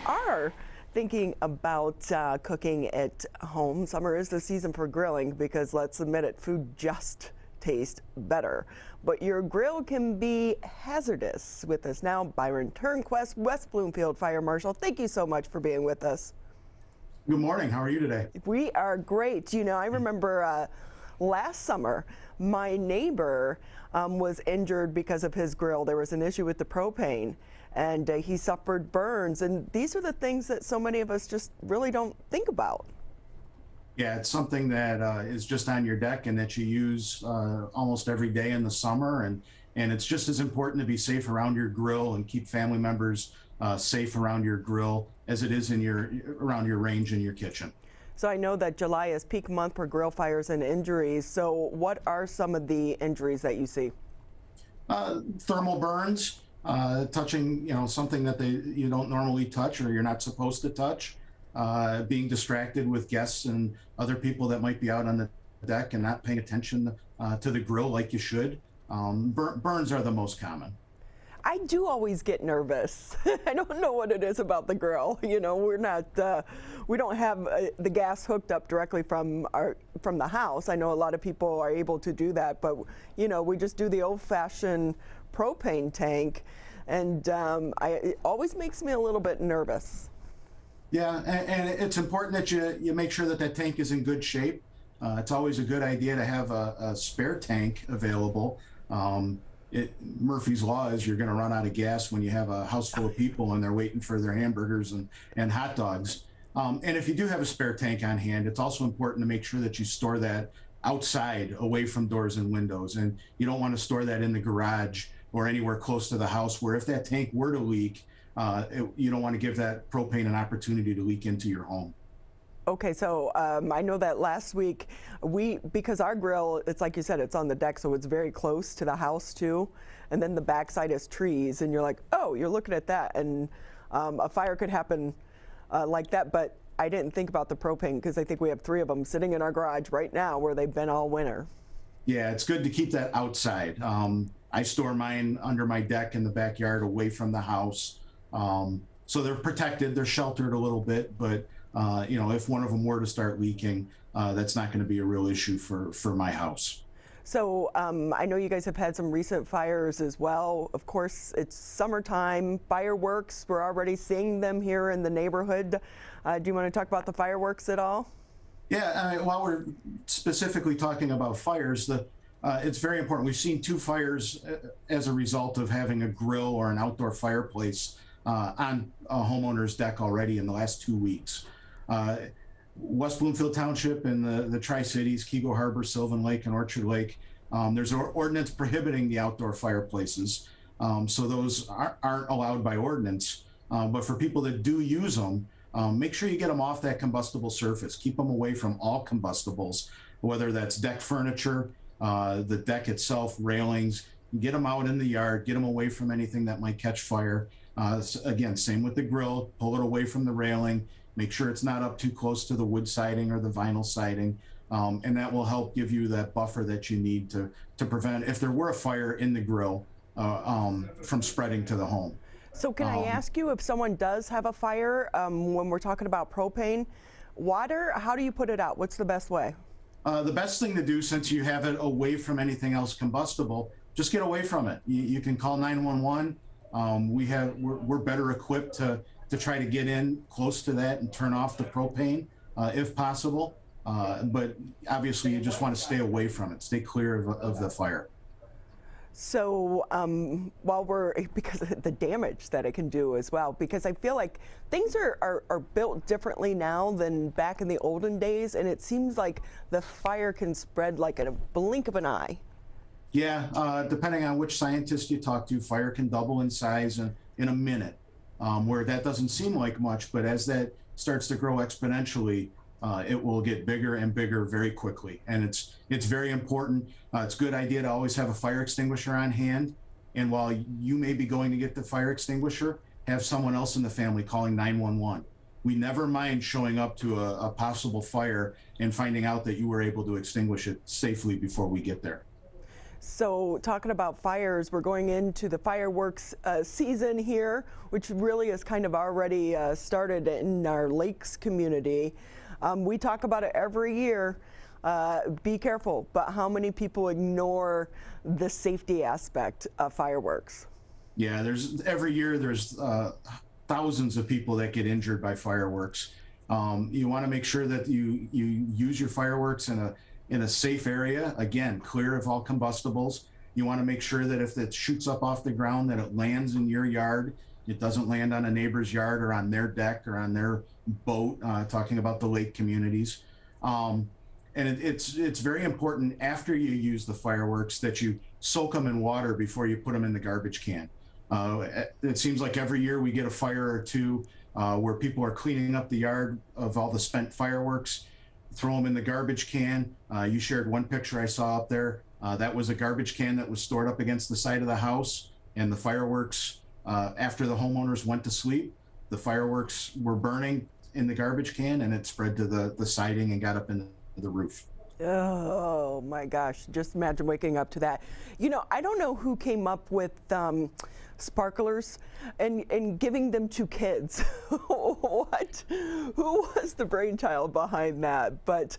are thinking about cooking at home, summer is the season for grilling because let's admit it, food just tastes better. But your grill can be hazardous. With us now, Byron Turnquist, West Bloomfield Fire Marshal. Thank you so much for being with us. Good morning. How are you today? We are great. You know, I remember last summer, my neighbor was injured because of his grill. There was an issue with the propane, and he suffered burns. And these are the things that so many of us just really don't think about. Yeah, it's something that is just on your deck and that you use almost every day in the summer. And it's just as important to be safe around your grill and keep family members safe around your grill as it is around your range in your kitchen. So I know that July is peak month for grill fires and injuries. So what are some of the injuries that you see? Thermal burns, touching something that you don't normally touch or you're not supposed to touch, being distracted with guests and other people that might be out on the deck and not paying attention to the grill like you should. Burns are the most common. I do always get nervous. I don't know what it is about the grill. You know, we don't have the gas hooked up directly from the house. I know a lot of people are able to do that, but you know, we just do the old-fashioned propane tank, and it always makes me a little bit nervous. Yeah, and it's important that you make sure that tank is in good shape. It's always a good idea to have a spare tank available. Murphy's Law is you're going to run out of gas when you have a house full of people and they're waiting for their hamburgers and hot dogs. And if you do have a spare tank on hand, it's also important to make sure that you store that outside, away from doors and windows. And you don't want to store that in the garage or anywhere close to the house where if that tank were to leak, you don't want to give that propane an opportunity to leak into your home. Okay, so I know that last week because our grill, it's like you said, it's on the deck, so it's very close to the house too. And then the backside is trees, and you're like, oh, you're looking at that, and a fire could happen like that. But I didn't think about the propane because I think we have 3 of them sitting in our garage right now where they've been all winter. Yeah, it's good to keep that outside. I store mine under my deck in the backyard away from the house. So they're protected, they're sheltered a little bit, but if one of them were to start leaking, that's not going to be a real issue for my house. So I know you guys have had some recent fires as well. Of course, it's summertime, fireworks. We're already seeing them here in the neighborhood. Do you want to talk about the fireworks at all? Yeah, while we're specifically talking about fires, it's very important. We've seen 2 fires as a result of having a grill or an outdoor fireplace on a homeowner's deck already in the last 2 weeks. West Bloomfield Township and the Tri-Cities, Kego Harbor, Sylvan Lake, and Orchard Lake, there's an ordinance prohibiting the outdoor fireplaces. So those aren't allowed by ordinance. But for people that do use them, make sure you get them off that combustible surface. Keep them away from all combustibles, whether that's deck furniture, the deck itself, railings. Get them out in the yard, get them away from anything that might catch fire. Again, same with the grill, pull it away from the railing, make sure it's not up too close to the wood siding or the vinyl siding, and that will help give you that buffer that you need to prevent, if there were a fire in the grill, from spreading to the home. So can I ask you, if someone does have a fire, when we're talking about propane, water, how do you put it out? What's the best way? The best thing to do, since you have it away from anything else combustible, just get away from it. You can call 911. We're better equipped to try to get in close to that and turn off the propane if possible. But obviously you just want to stay away from it, stay clear of the fire. So because of the damage that it can do as well, because I feel like things are built differently now than back in the olden days, and it seems like the fire can spread like in a blink of an eye. Yeah, depending on which scientist you talk to, fire can double in size in a minute, where that doesn't seem like much, but as that starts to grow exponentially, it will get bigger and bigger very quickly. And it's very important. It's a good idea to always have a fire extinguisher on hand. And while you may be going to get the fire extinguisher, have someone else in the family calling 911. We never mind showing up to a possible fire and finding out that you were able to extinguish it safely before we get there. So talking about fires, we're going into the fireworks season here, which really is kind of already started in our lakes community. We talk about it every year. Be careful, but how many people ignore the safety aspect of fireworks? Yeah, every year there's thousands of people that get injured by fireworks. You want to make sure that you use your fireworks in a safe area, again, clear of all combustibles. You want to make sure that if it shoots up off the ground, that it lands in your yard. It doesn't land on a neighbor's yard or on their deck or on their boat, talking about the lake communities. And it's very important after you use the fireworks that you soak them in water before you put them in the garbage can. It seems like every year we get a fire or two where people are cleaning up the yard of all the spent fireworks, throw them in the garbage can. You shared one picture I saw up there. That was a garbage can that was stored up against the side of the house, and the fireworks, after the homeowners went to sleep, the fireworks were burning in the garbage can, and it spread to the siding and got up into the roof. Oh my gosh, just imagine waking up to that. You know, I don't know who came up with sparklers and giving them to kids. What? Who was the brainchild behind that? But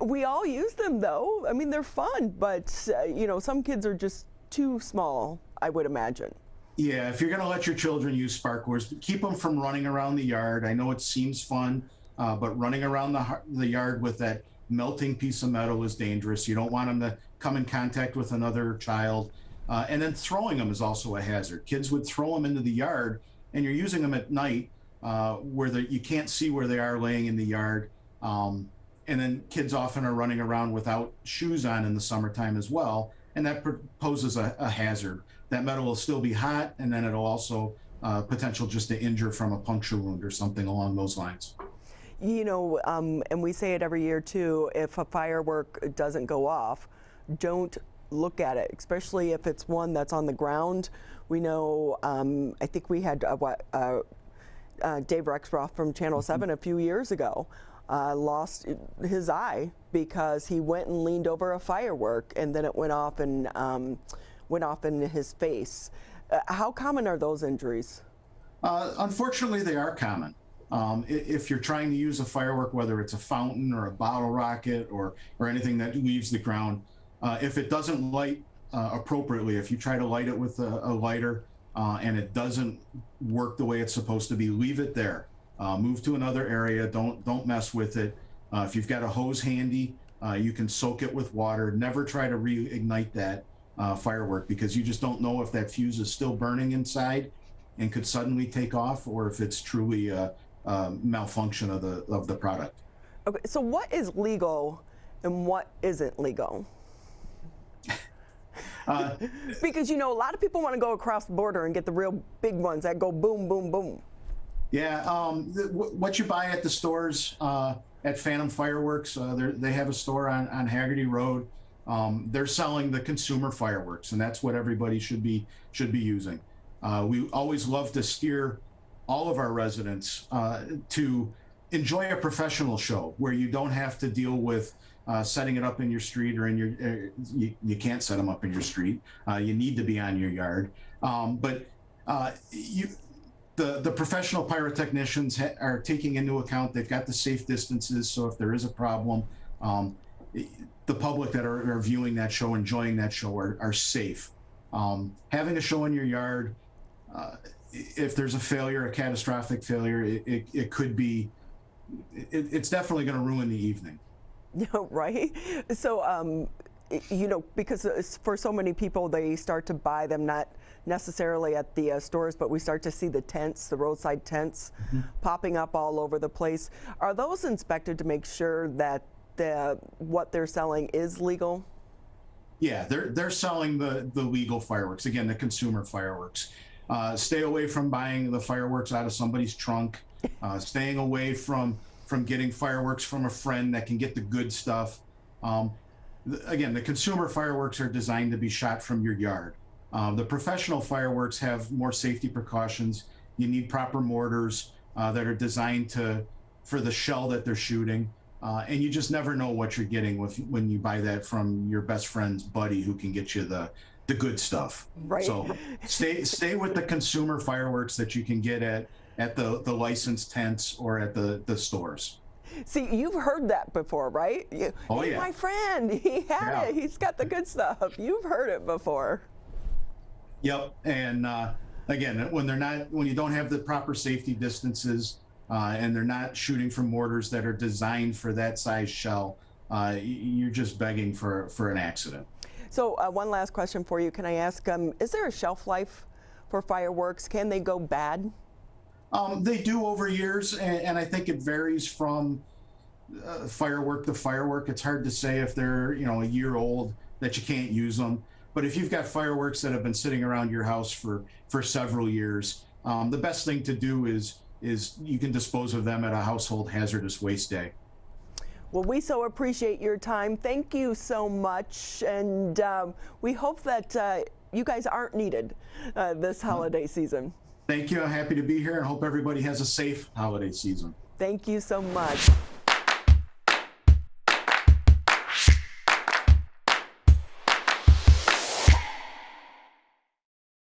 we all use them though. I mean, they're fun, but you know, some kids are just too small, I would imagine. Yeah, if you're going to let your children use sparklers, keep them from running around the yard. I know it seems fun, but running around the yard with that melting piece of metal is dangerous. You don't want them to come in contact with another child. And then throwing them is also a hazard. Kids would throw them into the yard, and you're using them at night where you can't see where they are laying in the yard. And then kids often are running around without shoes on in the summertime as well, and that poses a hazard. That metal will still be hot, and then it'll also potential just to injure from a puncture wound or something along those lines. You know, and we say it every year too, if a firework doesn't go off, don't look at it, especially if it's one that's on the ground. We know, I think we had Dave Rexroth from Channel 7 a few years ago lost his eye because he went and leaned over a firework and then it went off in his face. How common are those injuries? Unfortunately, they are common. If you're trying to use a firework, whether it's a fountain or a bottle rocket or anything that leaves the ground, if it doesn't light appropriately, if you try to light it with a lighter and it doesn't work the way it's supposed to be, leave it there. Move to another area. Don't mess with it. If you've got a hose handy, you can soak it with water. Never try to reignite that firework, because you just don't know if that fuse is still burning inside and could suddenly take off, or if it's truly a malfunction of the product. Okay, so what is legal and what isn't legal? Because you know, a lot of people want to go across the border and get the real big ones that go boom, boom, boom. Yeah, what you buy at the stores at Phantom Fireworks, they have a store on Haggerty Road. They're selling the consumer fireworks, and that's what everybody should be using. We always love to steer all of our residents to enjoy a professional show where you don't have to deal with setting it up in your street or in your you can't set them up in your street. You need to be on your yard. But the professional pyrotechnicians are taking into account, they've got the safe distances, so if there is a problem, the public that are viewing that show, enjoying that show, are safe. Having a show in your yard, if there's a failure, a catastrophic failure, it could be, it's definitely going to ruin the evening. Right? So, you know, because for so many people, they start to buy them not necessarily at the stores, but we start to see the tents, the roadside tents, popping up all over the place. Are those inspected to make sure that what they're selling is legal? Yeah, they're selling the legal fireworks. Again, the consumer fireworks. Stay away from buying the fireworks out of somebody's trunk. Staying away from getting fireworks from a friend that can get the good stuff. Again, the consumer fireworks are designed to be shot from your yard. The professional fireworks have more safety precautions. You need proper mortars that are designed for the shell that they're shooting. And you just never know what you're getting when you buy that from your best friend's buddy who can get you the good stuff. Right. So stay with the consumer fireworks that you can get at the licensed tents or at the stores. See, you've heard that before, right? Oh, hey, yeah. my friend, he had it. He's got the good stuff. You've heard it before. Yep. And again, when you don't have the proper safety distances and they're not shooting from mortars that are designed for that size shell, you're just begging for an accident. So one last question for you. Can I ask, is there a shelf life for fireworks? Can they go bad? They do over years, and I think it varies from firework to firework. It's hard to say if they're a year old that you can't use them. But if you've got fireworks that have been sitting around your house for several years, the best thing to do is you can dispose of them at a household hazardous waste day. Well, we so appreciate your time. Thank you so much, and we hope that you guys aren't needed this holiday season. Thank you. I'm happy to be here and hope everybody has a safe holiday season. Thank you so much.